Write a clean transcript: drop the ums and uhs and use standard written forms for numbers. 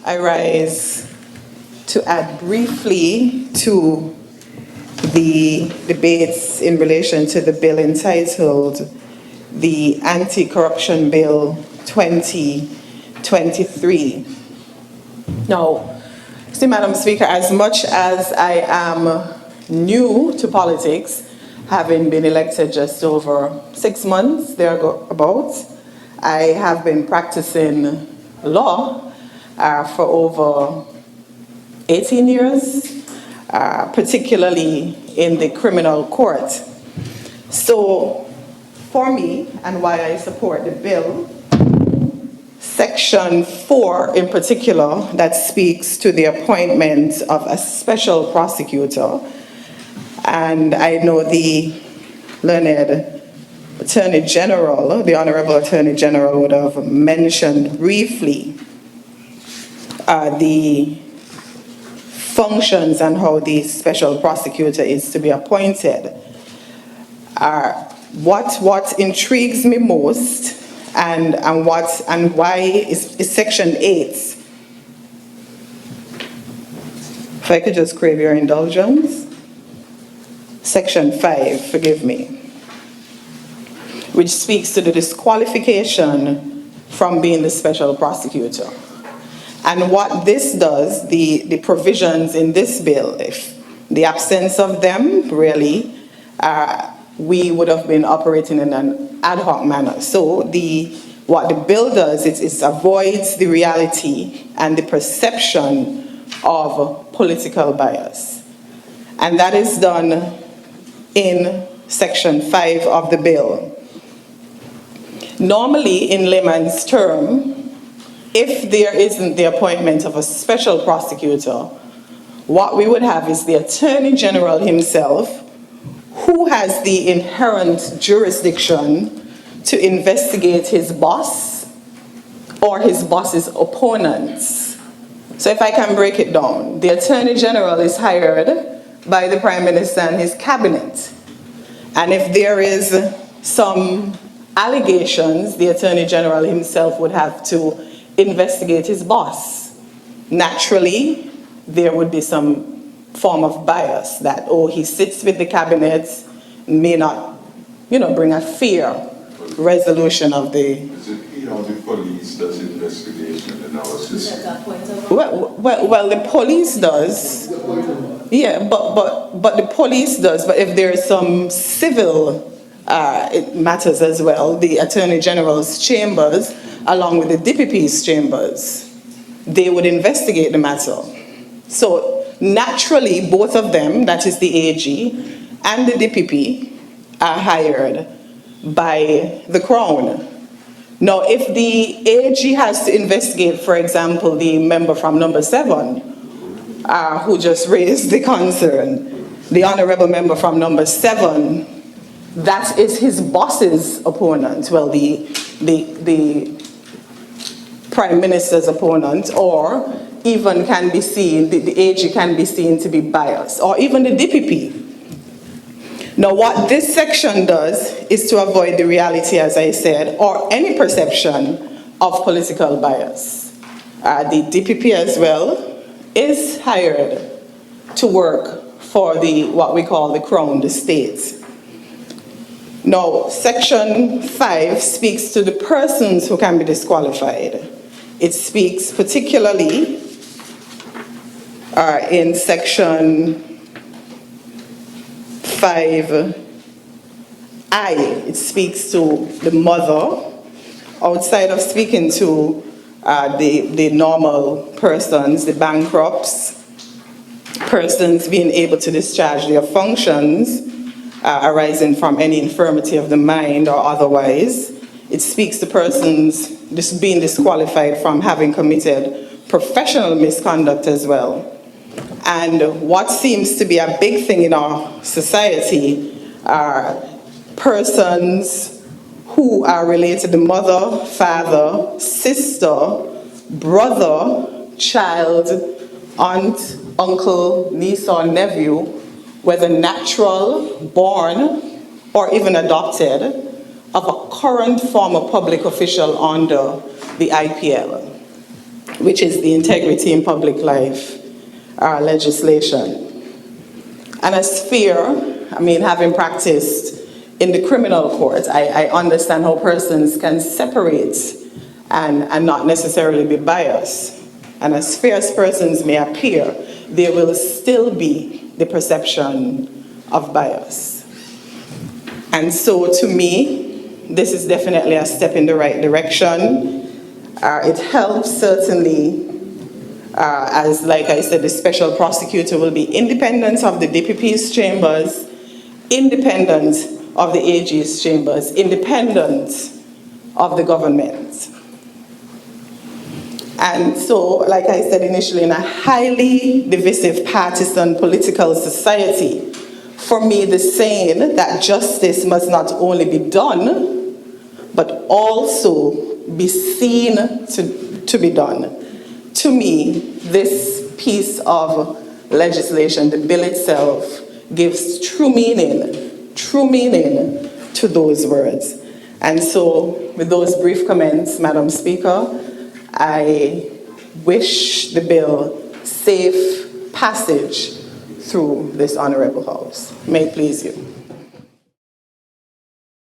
I rise to add briefly to the debates in relation to the bill entitled the Anti-Corruption Bill 2023. Now, see, Madam Speaker, as much as I am new to politics, having been elected just over 6 months thereabouts, I have been practicing law for over 18 years, particularly in the criminal court. So for me, and why I support the bill, Section 4 in particular, that speaks to the appointment of a special prosecutor, and I know the learned Attorney General, the Honorable Attorney General, would have mentioned briefly the functions and how the special prosecutor is to be appointed. What intrigues me most and why is Section 8. If I could just crave your indulgence. Section 5, forgive me, which speaks to the disqualification from being the special prosecutor. And what this does, the provisions in this bill, if the absence of them, really, we would have been operating in an ad hoc manner. So what the bill does is it avoids the reality and the perception of political bias. And that is done in Section 5 of the bill. Normally, in layman's term, if there isn't the appointment of a special prosecutor, what we would have is the Attorney General himself, who has the inherent jurisdiction to investigate his boss or his boss's opponents. So if I can break it down, the Attorney General is hired by the Prime Minister and his cabinet. And if there is some allegations, the Attorney General himself would have to investigate his boss. Naturally, there would be some form of bias that, he sits with the cabinet, may not, bring a fair resolution of the... Is it, the police does investigation analysis? Well, the police does. Yeah, but the police does. But if there is some civil matters as well, the Attorney General's chambers, along with the DPP's chambers, they would investigate the matter. So naturally, both of them, that is the AG and the DPP, are hired by the Crown. Now, if the AG has to investigate, for example, the member from number 7, who just raised the concern, the honorable member from number 7, that is his boss's opponent, well, the Prime Minister's opponent, or even can be seen, the AG can be seen to be biased, or even the DPP. Now, what this section does is to avoid the reality, as I said, or any perception of political bias. The DPP as well is hired to work for what we call the Crown, the state. Now, Section 5 speaks to the persons who can be disqualified. It speaks particularly in Section 5I, it speaks to the mother, outside of speaking to the normal persons, the bankrupts, persons being able to discharge their functions arising from any infirmity of the mind or otherwise. It speaks to persons being disqualified from having committed professional misconduct as well. And what seems to be a big thing in our society are persons who are related to mother, father, sister, brother, child, aunt, uncle, niece, or nephew, whether natural, born, or even adopted, of a current former public official under the IPL. which is the Integrity in Public Life legislation. And as fear, I mean, having practiced in the criminal court, I understand how persons can separate and not necessarily be biased. And as fair as persons may appear, there will still be the perception of bias. And so to me, this is definitely a step in the right direction. It helps certainly, as like I said, the special prosecutor will be independent of the DPP's chambers, independent of the AG's chambers, independent of the government. And so, like I said initially, in a highly divisive partisan political society, for me the saying that justice must not only be done, but also be seen to be done. To me, this piece of legislation, the bill itself, gives true meaning to those words. And so, with those brief comments, Madam Speaker, I wish the bill safe passage through this honorable House. May it please you.